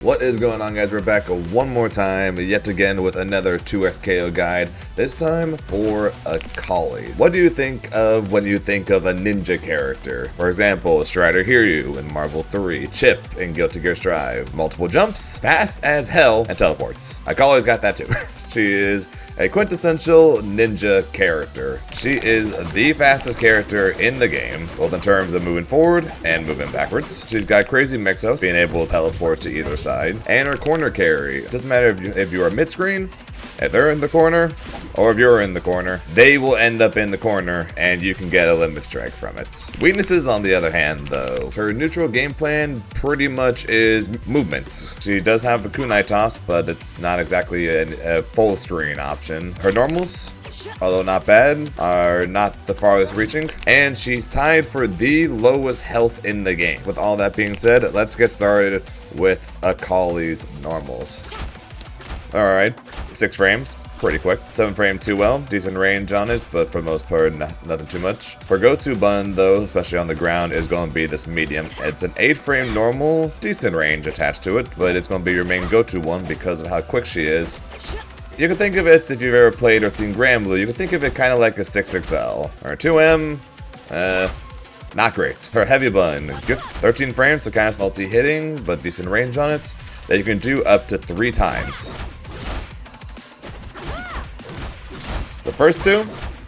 What is going on, guys? We're back one more time, yet again with another 2SKO guide, this time for Akali. What do you think of when you think of a ninja character? For example, Strider Hiryu in Marvel 3, Chip in Guilty Gear Strive, multiple jumps, fast as hell, and teleports. Akali's got that too. She is a quintessential ninja character. She is the fastest character in the game, both in terms of moving forward and moving backwards. She's got crazy mixups, being able to teleport to either side, and her corner carry. It doesn't matter if you are mid-screen, if they're in the corner, or if you're in the corner, they will end up in the corner and you can get a limit strike from it. Weaknesses, on the other hand, though. Her neutral game plan pretty much is movement. She does have a kunai toss, but it's not exactly a full screen option. Her normals, although not bad, are not the farthest reaching, and she's tied for the lowest health in the game. With all that being said, let's get started with Akali's normals. Alright, 6 frames, pretty quick. 7 frame too well, decent range on it, but for the most part, nothing too much. Her go-to button, though, especially on the ground, is going to be this medium. It's an 8 frame normal, decent range attached to it, but it's going to be your main go-to one because of how quick she is. You can think of it, if you've ever played or seen Granblue, you can think of it kind of like a 6XL. Or 2M, not great. Her heavy button, good 13 frames, so kind of salty hitting, but decent range on it, that you can do up to 3 times. The first two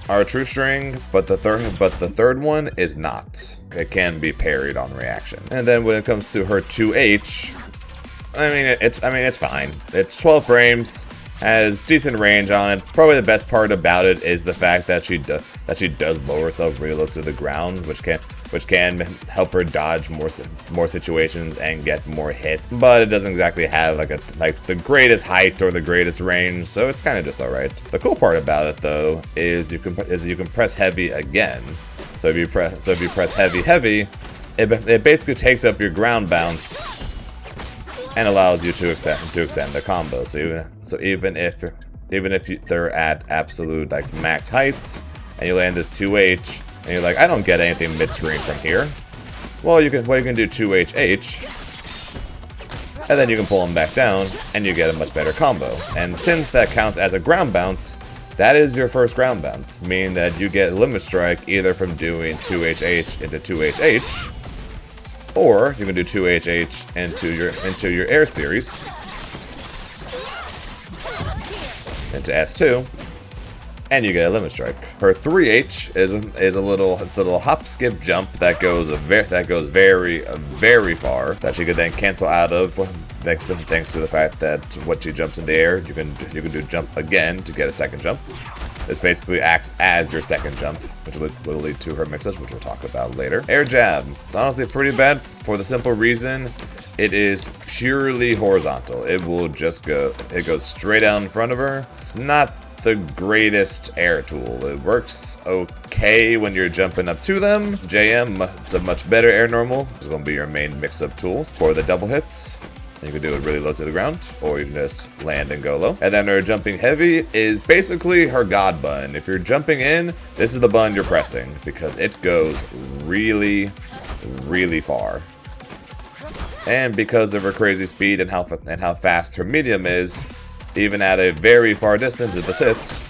are a true string, but the third one is not. It can be parried on reaction. And then when it comes to her 2H, it's fine. It's 12 frames, has decent range on it. Probably the best part about it is the fact that she does lower herself really low to the ground, which can help her dodge more situations and get more hits. But it doesn't exactly have like the greatest height or the greatest range, so it's kind of just alright. The cool part about it, though, is you can press heavy again. So if you press heavy, it basically takes up your ground bounce and allows you to extend the combo. So even if they're at absolute like max height and you land this 2H and you're like, I don't get anything mid-screen from here. Well, you can do 2HH, and then you can pull them back down and you get a much better combo. And since that counts as a ground bounce, that is your first ground bounce, meaning that you get limit strike either from doing 2HH into 2HH, or you can do 2HH into your air series, into S2, and you get a limit strike. Her 3H is a little hop skip jump that goes very far, that she could then cancel out of thanks to the fact that when she jumps in the air, you can do jump again to get a second jump. This basically acts as your second jump, which will lead to her mixups, which we'll talk about later. Air jab. It's honestly pretty bad for the simple reason it is purely horizontal. It goes straight down in front of her. It's not the greatest air tool. It works okay when you're jumping up to them. JM, it's a much better air normal. It's going to be your main mix-up tool for the double hits. You can do it really low to the ground, or you can just land and go low. And then her jumping heavy is basically her god button. If you're jumping in, this is the button you're pressing, because it goes really far. And because of her crazy speed and how fast her medium is, even at a very far distance, if this hits,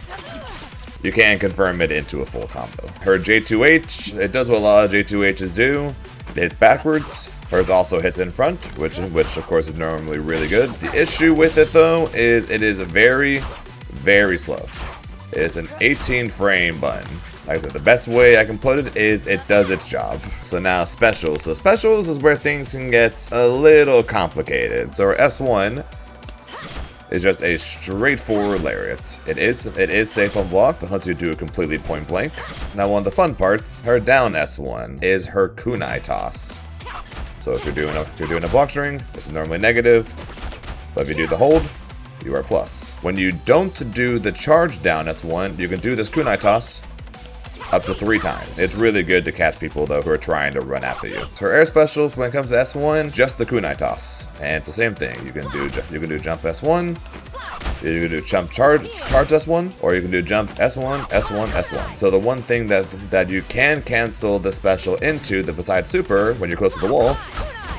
you can confirm it into a full combo. Her J2H, it does what a lot of J2Hs do. It hits backwards. Hers also hits in front, which of course is normally really good. The issue with it, though, is it is very slow. It's an 18 frame button. Like I said, the best way I can put it is it does its job. So now specials. So specials is where things can get a little complicated. So her S1 is just a straightforward lariat. It is safe on block, but lets you do it completely point blank. Now, one of the fun parts, her down S1 is her kunai toss. So if you're doing a block string, this is normally negative, but if you do the hold, you are plus. When you don't do the charge down S1, you can do this kunai toss up to 3 times. It's really good to catch people, though, who are trying to run after you. So her air specials, when it comes to S1, just the kunai toss, and it's the same thing. You can do jump S1, you can do jump charge S1, or you can do jump S1, S1, S1. So the one thing that you can cancel the special into, the besides super, when you're close to the wall,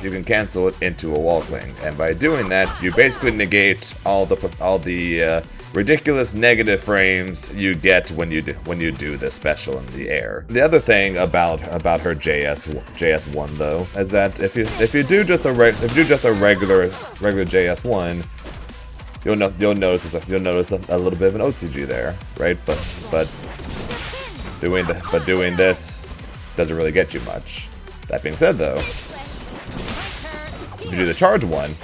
you can cancel it into a wall cling, and by doing that, you basically negate all the ridiculous negative frames you get when you do this special in the air. The other thing about her JS1 though is that if you do just a regular JS1, you'll notice a little bit of an OTG there, right? But doing this doesn't really get you much. That being said though, if you do the charge one,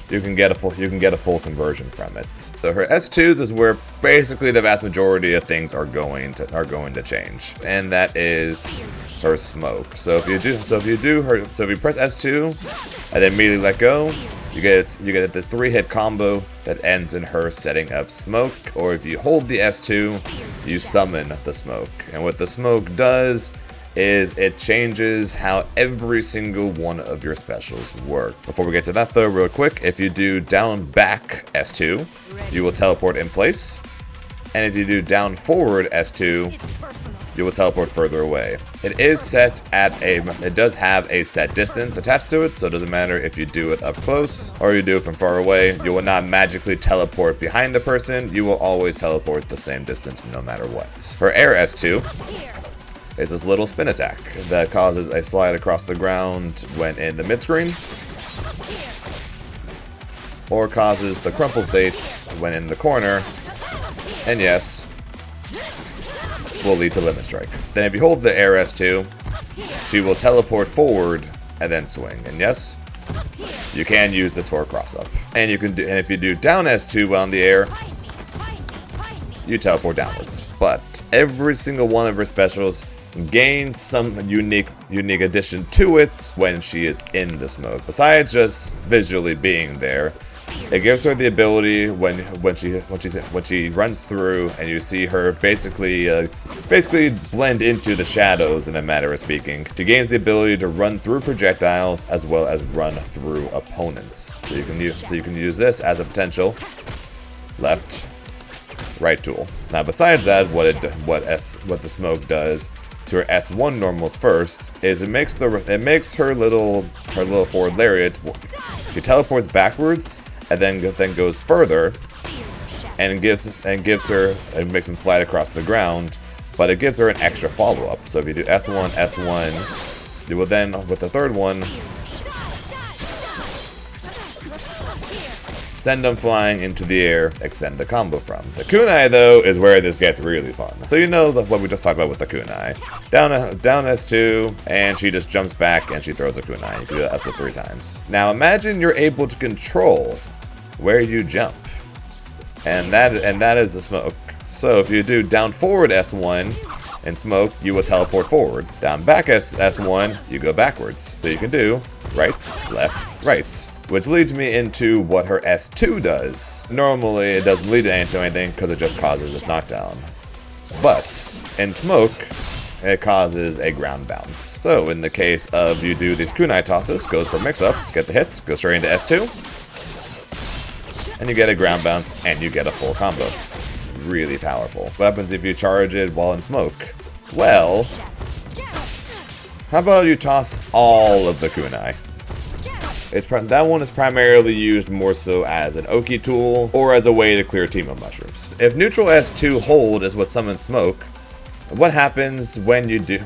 you can get a full conversion from it. So her S2s is where basically the vast majority of things are going to change, and that is her smoke. So if you press S2 and then immediately let go, you get this 3-hit combo that ends in her setting up smoke. Or if you hold the S2, you summon the smoke, and what the smoke does is it changes how every single one of your specials work. Before we get to that though, real quick, if you do down back S2, you will teleport in place, and if you do down forward S2, you will teleport further away. It does have a set distance attached to it, so it doesn't matter if you do it up close or you do it from far away. You will not magically teleport behind the person. You will always teleport the same distance no matter what. For air S2, is this little spin attack that causes a slide across the ground when in the mid-screen, or causes the crumple state when in the corner, and yes, will lead to limit strike. Then if you hold the air S2, she will teleport forward and then swing, and yes, you can use this for a cross-up. And if you do down S2 while in the air, you teleport downwards. But every single one of her specials gains some unique addition to it when she is in the smoke. Besides just visually being there, it gives her the ability when she runs through and you see her basically blend into the shadows, in a matter of speaking. She gains the ability to run through projectiles as well as run through opponents. So you can use this as a potential left right tool. Now besides that, what the smoke does to her S1 normals first is it makes her little forward lariat. She teleports backwards and then goes further and makes him slide across the ground, but it gives her an extra follow-up. So if you do S1, you will then, with the third one, send them flying into the air, extend the combo from. The kunai, though, is where this gets really fun. So you know what we just talked about with the kunai. Down S2, and she just jumps back and she throws a kunai. You can do that up to 3 times. Now imagine you're able to control where you jump. And that is the smoke. So if you do down forward S1 and smoke, you will teleport forward. Down back S1, you go backwards. So you can do right, left, right. Which leads me into what her S2 does. Normally, it doesn't lead to anything because it just causes this knockdown. But in smoke, it causes a ground bounce. So in the case of you do these kunai tosses, goes for mix-ups, get the hits, go straight into S2, and you get a ground bounce, and you get a full combo. Really powerful. What happens if you charge it while in smoke? Well, how about you toss all of the kunai? That one is primarily used more so as an Oki tool or as a way to clear team of mushrooms. If neutral S2 hold is what summons smoke, what happens when you do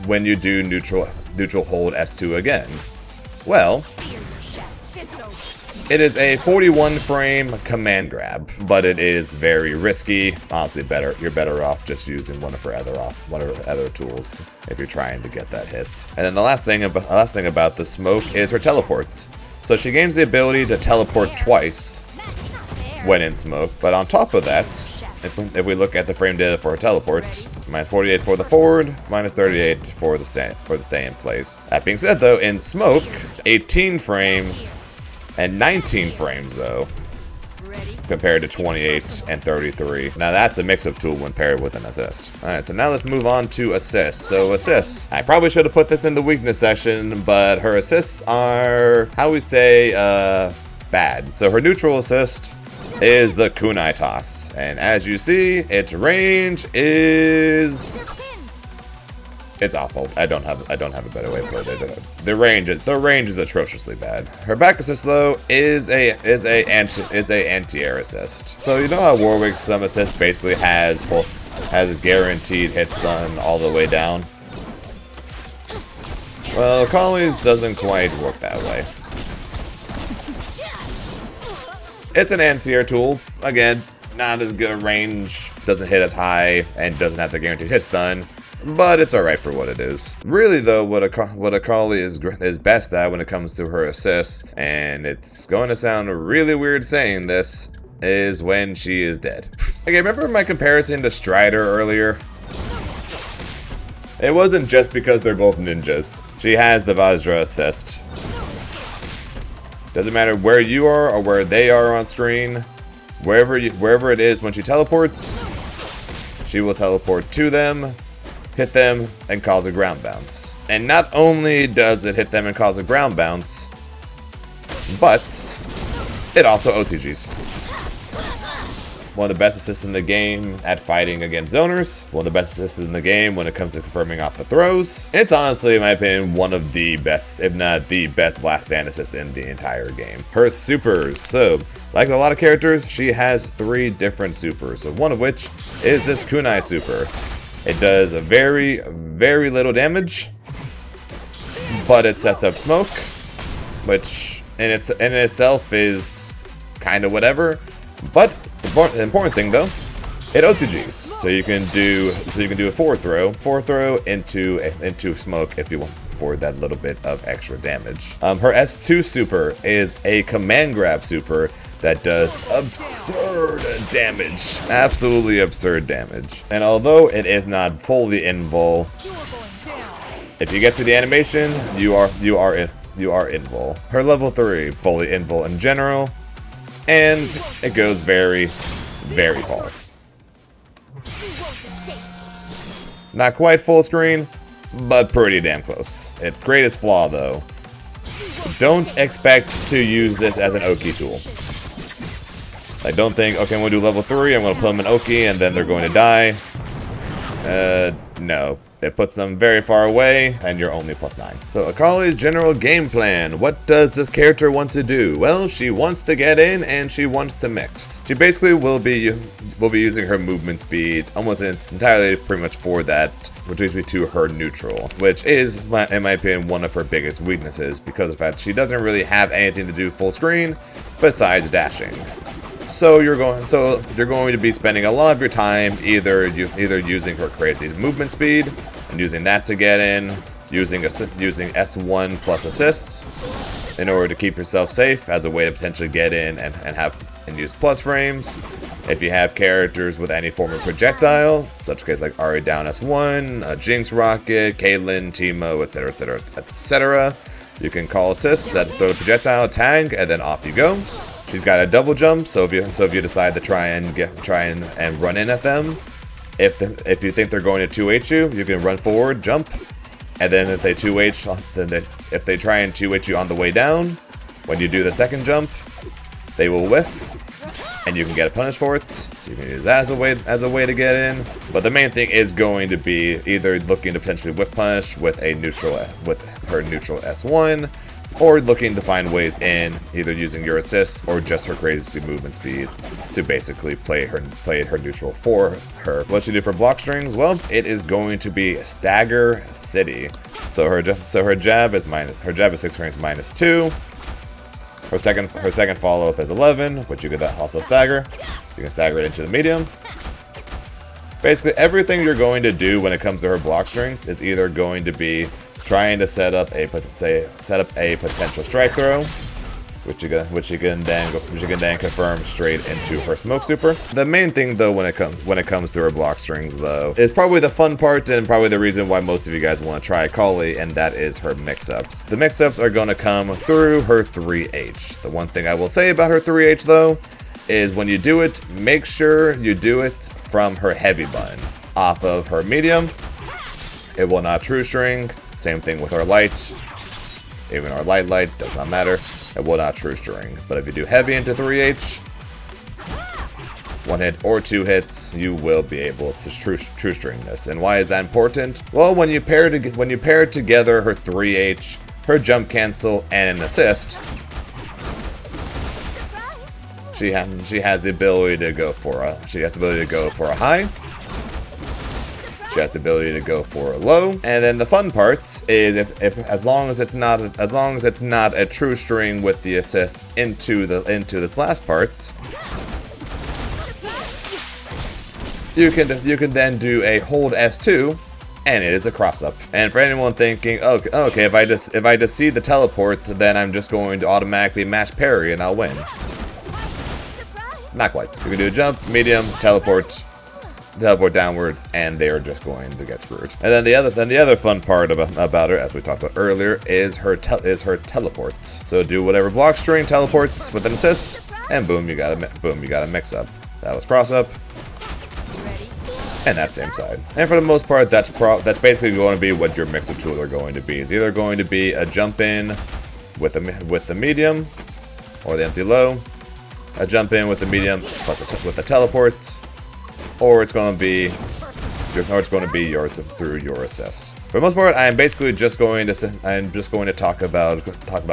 neutral hold S2 again? Well, it is a 41 frame command grab, but it is very risky. Honestly, you're better off just using one of her other tools if you're trying to get that hit. And then the last thing about the smoke is her teleports. So she gains the ability to teleport twice when in smoke, but on top of that, if we look at the frame data for her teleport, minus 48 for the forward, minus 38 for the stay in place. That being said though, in smoke, 18 frames and 19 frames though, compared to 28 and 33. Now that's a mix-up tool when paired with an assist. Alright, so now let's move on to assists. So assists, I probably should have put this in the weakness section, but her assists are, how we say, bad. So her neutral assist is the kunai toss. And as you see, its range is It's awful. I don't have a better way to put it. The range is atrociously bad. Her back assist though is a anti-air assist. So you know how Warwick's some assist basically has guaranteed hit stun all the way down. Well, Akali's doesn't quite work that way. It's an anti-air tool. Again, not as good a range, doesn't hit as high, and doesn't have the guaranteed hit stun. But it's alright for what it is. Really though, what Akali is best at when it comes to her assists, and it's going to sound really weird saying this, is when she is dead. Okay, remember my comparison to Strider earlier? It wasn't just because they're both ninjas. She has the Vajra assist. Doesn't matter where you are or where they are on screen, wherever it is when she teleports, she will teleport to them, hit them, and cause a ground bounce. And not only does it hit them and cause a ground bounce, but it also OTGs. One of the best assists in the game at fighting against zoners. One of the best assists in the game when it comes to confirming off the throws. It's honestly, in my opinion, one of the best, if not the best last stand assist in the entire game. Her supers. So, like a lot of characters, she has 3 different supers. So one of which is this kunai super. It does a very, very little damage, but it sets up smoke, which in itself is kind of whatever. But the important thing though, it OTGs, so you can do a forward throw into smoke if you want for that little bit of extra damage. Her S2 super is a command grab super that does absurd damage, absolutely absurd damage. And although it is not fully invul, if you get to the animation, you are invul. Her level 3 fully invul in general, and it goes very, very far. Not quite full screen, but pretty damn close. Its greatest flaw though, don't expect to use this as an Oki tool. Like, don't think, okay, I'm going to do level 3, I'm going to put them in Oki, and then they're going to die. No. It puts them very far away, and you're only +9. So, Akali's general game plan. What does this character want to do? Well, she wants to get in, and she wants to mix. She basically will be using her movement speed almost entirely pretty much for that, which leads me to her neutral, which is, in my opinion, one of her biggest weaknesses, because of the fact she doesn't really have anything to do full screen besides dashing. So you're going to be spending a lot of your time either using her crazy movement speed and using that to get in, using S1 plus assists in order to keep yourself safe as a way to potentially get in and use plus frames. If you have characters with any form of projectile, such as like Ari down S1, Jinx Rocket, Caitlyn, Teemo, etc., etc., etc., you can call assists, throw the projectile, tag, and then off you go. She's got a double jump, so if you decide to try and run in at them, if you think they're going to 2H you, you can run forward, jump, and then if they 2H, if they try and 2H you on the way down, when you do the second jump, they will whiff, and you can get punished for it. So you can use that as a way to get in. But the main thing is going to be either looking to potentially whiff punish with her neutral S1. Or looking to find ways in, either using your assist or just her crazy movement speed to basically play her neutral for her. What she do for block strings? Well, it is going to be Stagger City. So her jab is 6 frames -2. Her second follow up is 11, which you could also stagger. You can stagger it into the medium. Basically, everything you're going to do when it comes to her block strings is either going to be trying to set up a potential strike throw, which you can then confirm straight into her smoke super. The main thing though when it comes to her block strings though is probably the fun part and probably the reason why most of you guys want to try Akali, and that is her mix-ups. The mix-ups are going to come through her 3H. The one thing I will say about her 3H though is when you do it, make sure you do it from her heavy button. Off of her medium, it will not true string. Same thing with our light. Even our light does not matter. It will not true string. But if you do heavy into 3H, 1 hit or 2 hits, you will be able to true string this. And why is that important? Well, when you pair together her 3H, her jump cancel, and an assist, she has the ability to go for a high. She has the ability to go for a low. And then the fun part is if as long as it's not a true string with the assist into this last part, you can then do a hold S2, and it is a cross up. And for anyone thinking, okay, if I just see the teleport, then I'm just going to automatically mash parry and I'll win. Not quite. You can do a jump, medium, teleport downwards, and they're just going to get screwed. And then the other fun part about her, as we talked about earlier, is her teleports. So do whatever block string teleports with an assist, and boom, you got a mix up. That was cross up. And that same side. And for the most part, that's basically going to be what your mix-up tools are going to be. It's either going to be a jump in with the medium or the empty low, a jump in with the medium with the teleports, or it's going to be yours through your assist. For the most part, I'm basically just going to talk about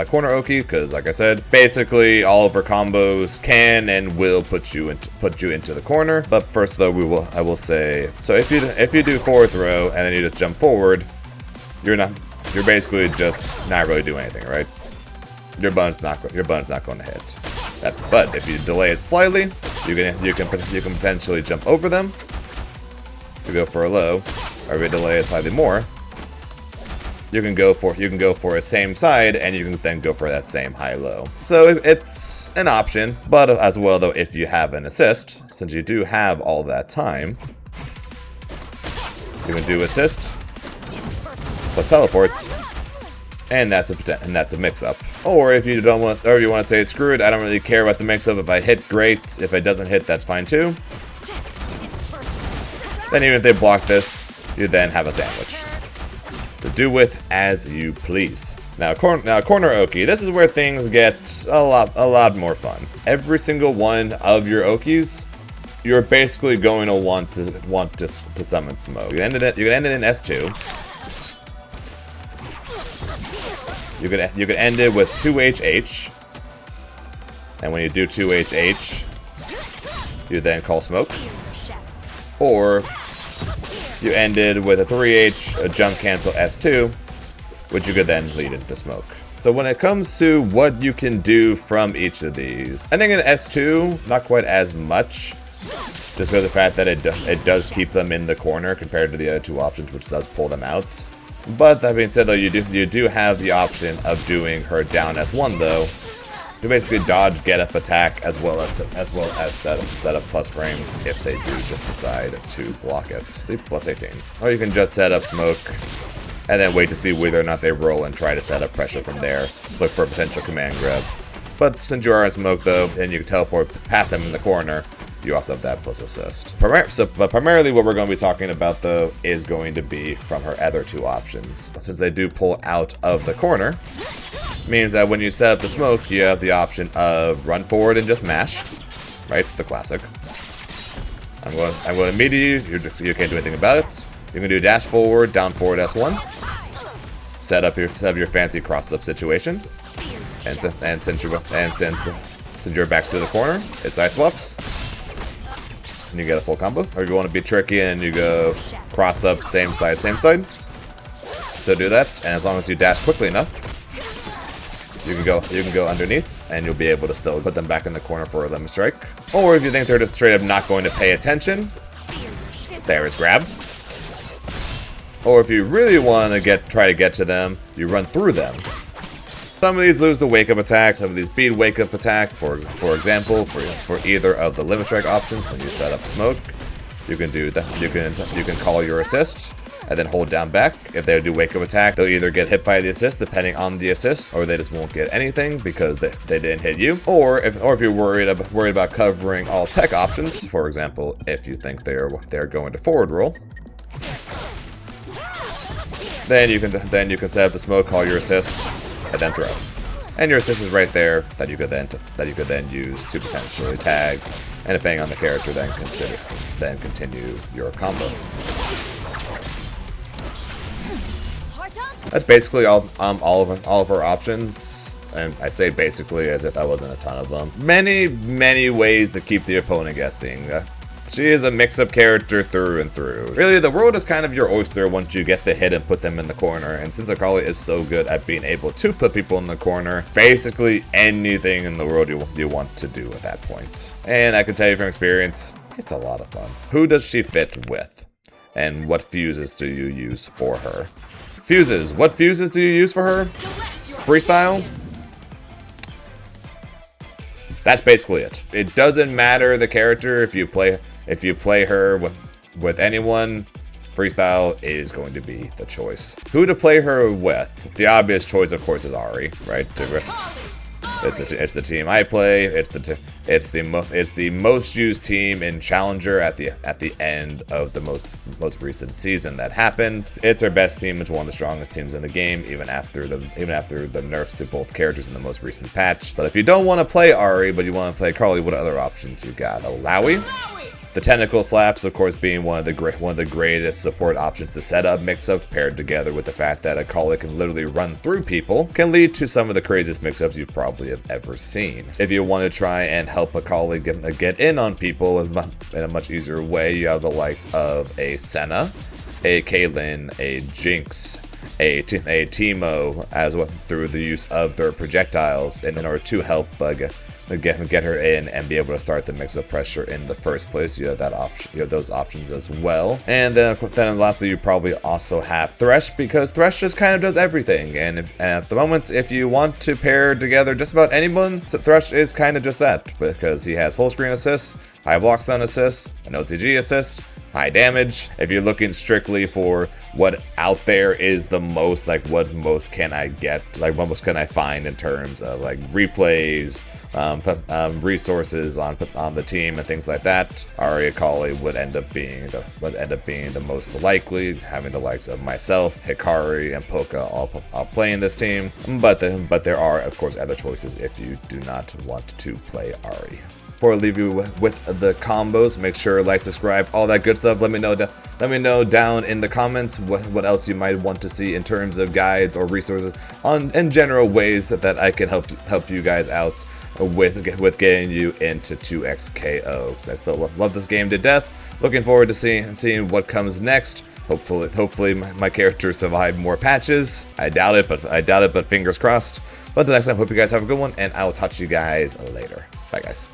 corner Oki, because like I said, basically all of her combos can and will put you into the corner. But first though, I will say, so if you do forward throw and then you just jump forward, you're basically just not really doing anything, right? Your button's not going to hit. But if you delay it slightly, you can potentially jump over them. You go for a low, or if you delay it slightly more, you can go for a same side, and you can then go for that same high low. So it's an option, but as well though, if you have an assist, since you do have all that time, you can do assist plus teleports. And that's a mix-up. Or if you want to say screw it, I don't really care about the mix-up. If I hit, great. If it doesn't hit, that's fine too. Then even if they block this, you then have a sandwich. So do with as you please. Now corner Oki, this is where things get a lot more fun. Every single one of your Okis, you're basically going to want to summon smoke. You can end it in S2. You can end it with 2HH, and when you do 2HH, you then call smoke. Or you ended with a 3H, a jump cancel S2, which you could then lead into smoke. So when it comes to what you can do from each of these, I think in S2, not quite as much, just because of the fact that it does keep them in the corner compared to the other two options, which does pull them out. But that being said, though, you do have the option of doing her down S1 though, to basically dodge get up attack as well as set up plus frames if they do just decide to block it. See, plus 18. Or you can just set up smoke and then wait to see whether or not they roll and try to set up pressure from there. Look for a potential command grab. But since you are in smoke though, and you can teleport past them in the corner, you also have that plus assist. But primarily what we're going to be talking about though is going to be from her other two options. Since they do pull out of the corner, means that when you set up the smoke, you have the option of run forward and just mash, right? The classic. I'm going to meet you. You can't do anything about it. You can do dash forward, down forward S1. Set up your fancy cross up situation, and since you're back to the corner, it's side swaps. And you get a full combo. Or if you want to be tricky and you go cross up, same side, so do that. And as long as you dash quickly enough, you can go underneath, and you'll be able to still put them back in the corner for a lemon strike. Or if you think they're just straight up not going to pay attention, there is grab. Or if you really want to try to get to them, you run through them. Some of these lose the wake up attack, some of these beat wake up attack. For example, for either of the limit strike options, when you set up smoke, you can do that. You can call your assist and then hold down back. If they do wake up attack, they'll either get hit by the assist depending on the assist, or they just won't get anything because they didn't hit you. Or if you're worried about covering all tech options, for example, if you think they're going to forward roll, then you can set up the smoke, call your assist, and then throw. And your assist is right there that you could then use to potentially tag And depending on the character, then continue your combo. That's basically all of her options, and I say basically as if that wasn't a ton of them. Many ways to keep the opponent guessing. She is a mix-up character through and through. Really, the world is kind of your oyster once you get the hit and put them in the corner, and since Akali is so good at being able to put people in the corner, basically anything in the world you want to do at that point. And I can tell you from experience, it's a lot of fun. Who does she fit with? And what fuses do you use for her? Fuses. What fuses do you use for her? Freestyle? That's basically it. It doesn't matter the character if you play her with anyone, freestyle is going to be the choice. Who to play her with? The obvious choice, of course, is Ahri, right? It's the team I play. It's the most used team in Challenger at the end of the most recent season that happened. It's our best team. It's one of the strongest teams in the game, even after the nerfs to both characters in the most recent patch. But if you don't want to play Ahri, but you want to play Akali, what other options you got? Alawi? The tentacle slaps, of course, being one of the greatest support options to set up mix-ups, paired together with the fact that Akali can literally run through people, can lead to some of the craziest mix-ups you've probably have ever seen. If you want to try and help Akali get in on people in a much easier way, you have the likes of a Senna, a Caitlyn, a Jinx, a Teemo, as well through the use of their projectiles in order to help get her in and be able to start the mix-up pressure in the first place. You have that option, you have those options as well. And then lastly, you probably also have Thresh, because Thresh just kind of does everything. And at the moment, if you want to pair together just about anyone, Thresh is kind of just that, because he has full screen assists, high block stun assists, an OTG assist, high damage. If you're looking strictly for what out there is the most, like what most can I get, like what most can I find in terms of like replays, resources on the team and things like that, Ahri Akali would end up being the most likely, having the likes of myself, Hikari, and Poka all playing this team. But there are of course other choices if you do not want to play Ahri. Before I leave you with the combos, make sure to like, subscribe, all that good stuff. Let me know down in the comments what else you might want to see in terms of guides or resources in general ways that I can help you guys out with getting you into 2x KO. I still love this game to death. Looking forward to seeing what comes next. Hopefully my characters survive more patches. I doubt it, but fingers crossed. But until next time, hope you guys have a good one, and I will talk to you guys later. Bye, guys.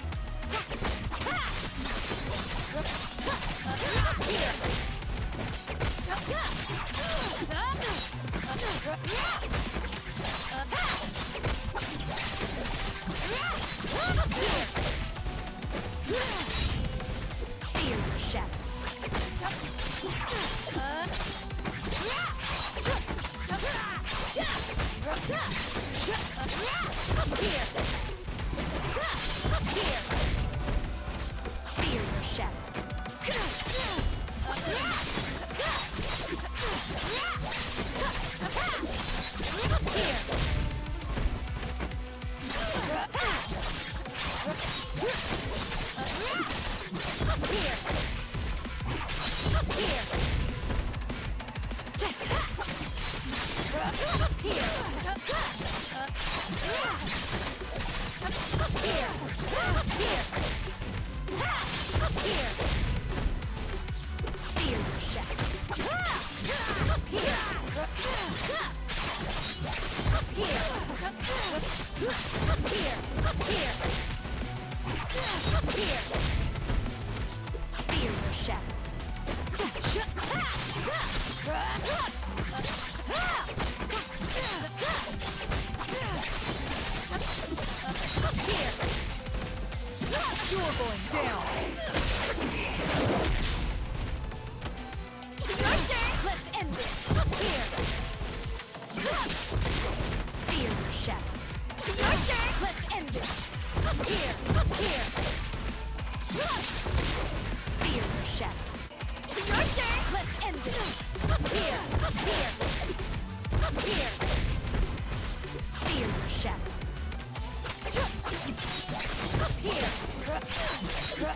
Here. You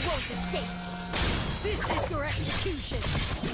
won't escape! This is your execution!